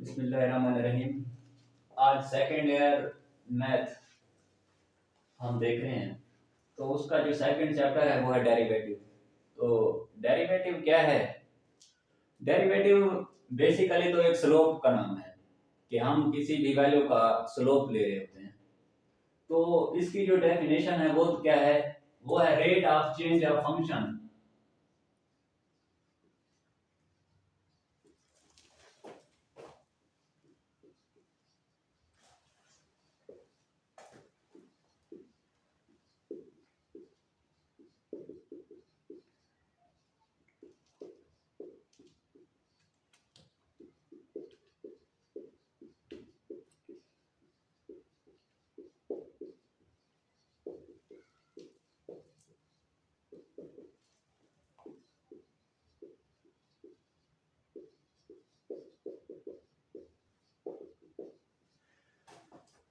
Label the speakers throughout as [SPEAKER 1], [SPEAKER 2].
[SPEAKER 1] बिस्मिल्लाहिर्रहमानिर्रहीम। आज second year math हम देख रहे हैं। तो उसका जो सेकंड चैप्टर है वो है डेरिवेटिव। तो डेरिवेटिव क्या है? डेरिवेटिव बेसिकली तो एक स्लोप का नाम है कि हम किसी भी वैल्यू का स्लोप ले रहे होते हैं। तो इसकी जो डेफिनेशन है वो क्या है? वो है rate of change of function.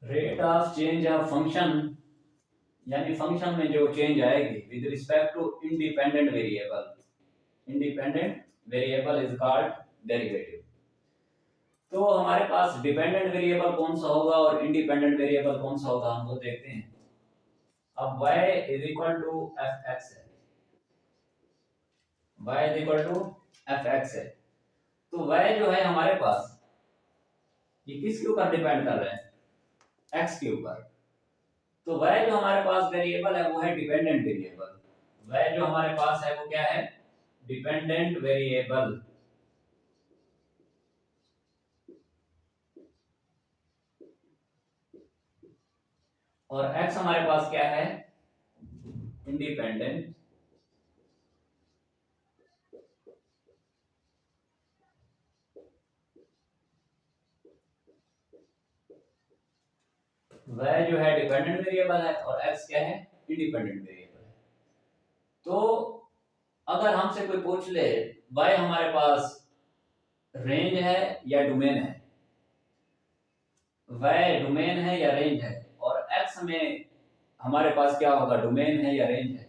[SPEAKER 1] Rate of change of function यानी फंक्शन में जो चेंज आएगी with respect to independent variable. Independent variable is called derivative. तो हमारे पास डिपेंडेंट वेरिएबल कौन सा होगा और इंडिपेंडेंट वेरिएबल कौन सा होगा हम वो देखते हैं। अब y is equal to f x है। y is equal to f x है। तो y जो है हमारे पास ये किसके ऊपर डिपेंड कर रहा है? x के ऊपर। तो y जो हमारे पास वेरिएबल है वो है डिपेंडेंट वेरिएबल। y जो हमारे पास है वो क्या है? Dependent variable. और x हमारे पास क्या है? इंडिपेंडेंट y जो है डिपेंडेंट वेरिएबल है और x क्या है? इंडिपेंडेंट वेरिएबल है। तो अगर हमसे कोई पूछ ले y हमारे पास रेंज है या डोमेन है, y डोमेन है या रेंज है, और x में हमारे पास क्या होगा? डोमेन है या रेंज है।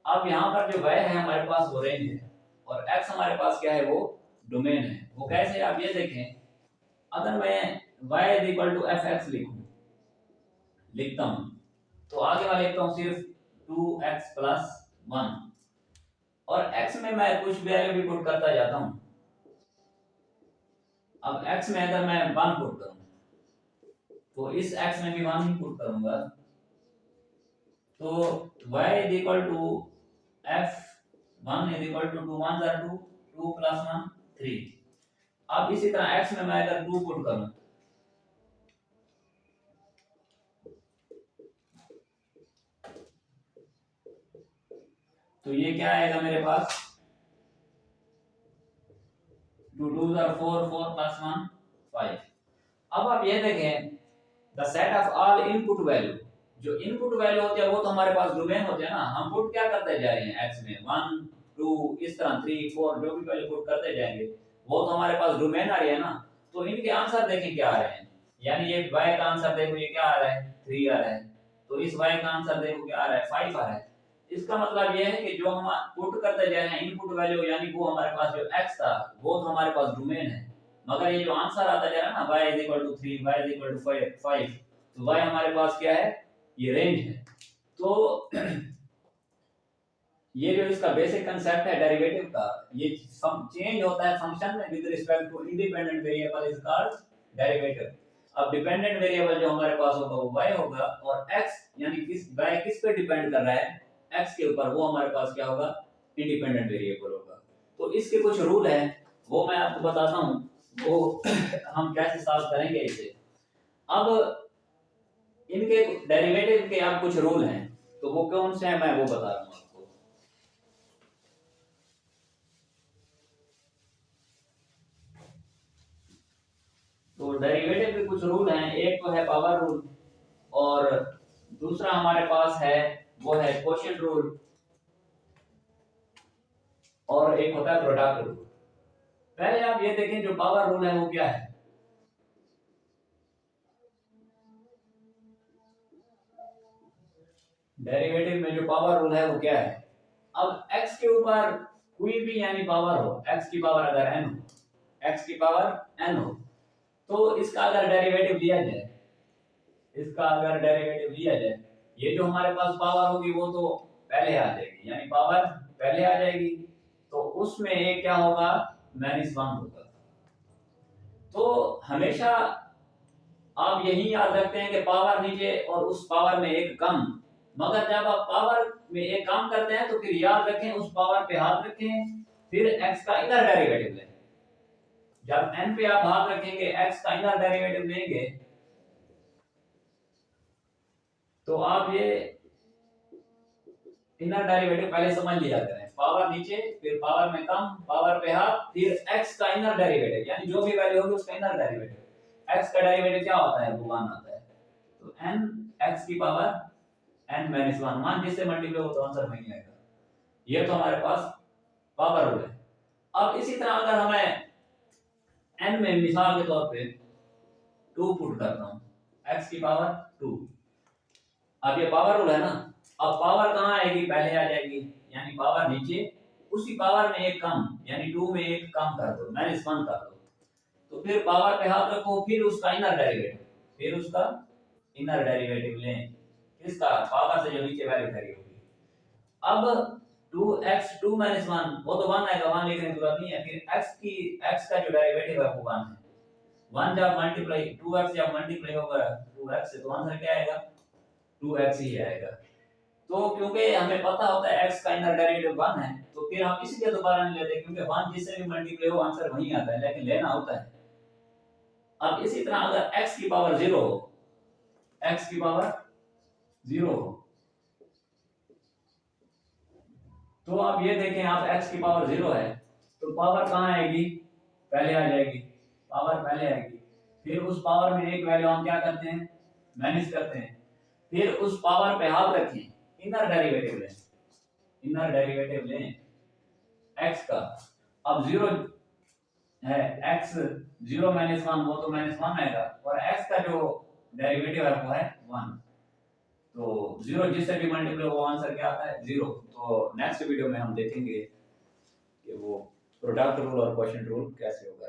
[SPEAKER 1] अब यहाँ पर जो y है हमारे पास वो रेंज है और x हमारे पास क्या है? वो डोमेन है। वो कैसे? आप ये देखें, अगर मैं y is equal to f x लिखता हूं तो आगे वाला लिखता हूं सिर्फ 2x प्लस 1 और x में मैं कुछ वैल्यू भी पुट करता जाता हूं। अब x में अगर मैं 1 पुट करूं तो इस x में भी 1 ही पुट करूंगा। तो y is equal to f 1 is equal to 2 1 2 2 plus 1 3। अब इसी तरह x में मैं अगर 2 पुट करूं तो ये क्या आएगा मेरे पास? 2 2 4 4 प्लस 1 5। अब आप ये देखें, the set of all input value, जो इनपुट वैल्यू होती है वो तो हमारे पास डोमेन होते हैं ना। हम पुट क्या करते जा रहे हैं x में? 1 2 इस तरह 3 4 जो भी वैल्यू पुट करते जाएंगे वो तो हमारे पास डोमेन आ रही है ना। तो इनके आंसर देखें क्या आ रहे हैं। यानी ये y का आंसर देखो, ये क्या आ रहा है? 3 आ रहा है। तो इस y का आंसर देखो क्या आ रहा है? 5 आ रहा है। इसका मतलब ये है कि जो हम पुट करते जा रहे हैं इनपुट वैल्यू, यानी वो हमारे पास जो x था वो तो हमारे पास डोमेन है, मगर ये जो आंसर आता जा रहा है ना y is equal to 3 y is equal to 5, तो y हमारे पास क्या है? ये रेंज है। तो ये जो इसका बेसिक कांसेप्ट है डेरिवेटिव का, ये चेंज होता है फंक्शन में with respect to independent variable is called derivative. अब डिपेंडेंट वेरिएबल जो हमारे पास होगा वो y होगा और x यानी y किस पे डिपेंड कर रहा है? x के ऊपर, वो हमारे पास क्या होगा? इंडिपेंडेंट वेरिएबल होगा। तो इसके कुछ रूल हैं वो मैं आपको बताता हूं, वो हम कैसे सॉल्व करेंगे इसे। अब इनके डेरिवेटिव के आप कुछ रूल हैं, तो वो कौन से हैं मैं वो बता रहा हूं आपको। तो डेरिवेटिव के कुछ रूल हैं। एक तो है पावर रूल और दूसरा हमारे पास है वो है क्वोशिएंट रूल और एक होता है प्रोडक्ट रूल। पहले आप ये देखें जो पावर रूल है वो क्या है? डेरिवेटिव में जो पावर रूल है वो क्या है? अब x के ऊपर कोई भी यानी पावर हो, x की पावर अगर n हो, x की पावर n हो, तो इसका अगर डेरिवेटिव लिया जाए, ये जो हमारे पास पावर होगी वो तो पहले आ जाएगी, यानी पावर पहले आ जाएगी, तो उसमें एक क्या होगा, -1 होगा। तो हमेशा आप यही याद रखते हैं कि पावर नीचे और उस पावर में एक कम, मगर जब आप पावर में एक काम करते हैं तो फिर याद रखें उस पावर पे हाथ रखें, फिर x का इनर डेरिवेटिव लें। जब n पे आप हाथ रखेंगे, x का इनर डेरिवेटिव लेंगे, तो आप ये इनर डेरिवेटिव पहले समझ लिया करें, पावर नीचे, फिर पावर में कम, पावर पे हाफ, फिर x का इनर डेरिवेटिव, यानी जो भी वैल्यू होगी उसका इनर डेरिवेटिव। x का डेरिवेटिव क्या होता है, वो 1 आता है, तो n x की पावर n - 1 जिससे मल्टीप्लाई हो तो आंसर वही आएगा। ये तो हमारे पास पावर रूल है। अब इसी तरह अगर हमें n में मिसाल के तौर पे 2 पुट करता हूं, x की पावर 2, अब ये पावर रूल है ना, अब पावर कहाँ आएगी, पहले आ जाएगी, यानी पावर नीचे, उसी पावर में एक कम, यानी 2 में एक कम कर दो, -1 कर दो, तो फिर पावर पे हाथ रखो, फिर उसका इनर डेरिवेटिव लें, किसका, पावर से जो नीचे वैल्यू खड़ी होगी। अब 2x 2 - 1 वो तो 1 आएगा, 1 लिखने की जरूरत नहीं है, फिर x का जो डेरिवेटिव है वो 1 है, 1 जब मल्टीप्लाई 2x जब मल्टीप्लाई होगा 2x से, तो आंसर क्या आएगा, 2x ही आएगा। तो क्योंकि हमें पता होता है x का इनर डेरिवेटिव 1 है, तो फिर हम इसलिए दोबारा नहीं लेते, क्योंकि 1 जिससे भी मल्टीप्लाई हो आंसर वही आता है, लेकिन लेना होता है। अब इसी तरह अगर x की पावर 0 हो, तो आप ये देखें, आप x की पावर 0 है, तो पावर कहाँ आएगी, पहले आ जाएगी, पावर पहले आएगी, फिर उस पावर में एक वैल्यू हम क्या करते हैं, माइनस करते हैं, फिर उस पावर पे हाथ रखें, इनर डेरिवेटिव लें x का। अब 0 है, x 0 - 1 वो तो -1 आएगा, और x का जो डेरिवेटिव है वो है 1, तो 0 जिससे भी मल्टीप्लाई वो आंसर क्या आता है, 0। तो नेक्स्ट वीडियो में हम देखेंगे कि वो प्रोडक्ट रूल और क्वोशिएंट रूल कैसे होगा।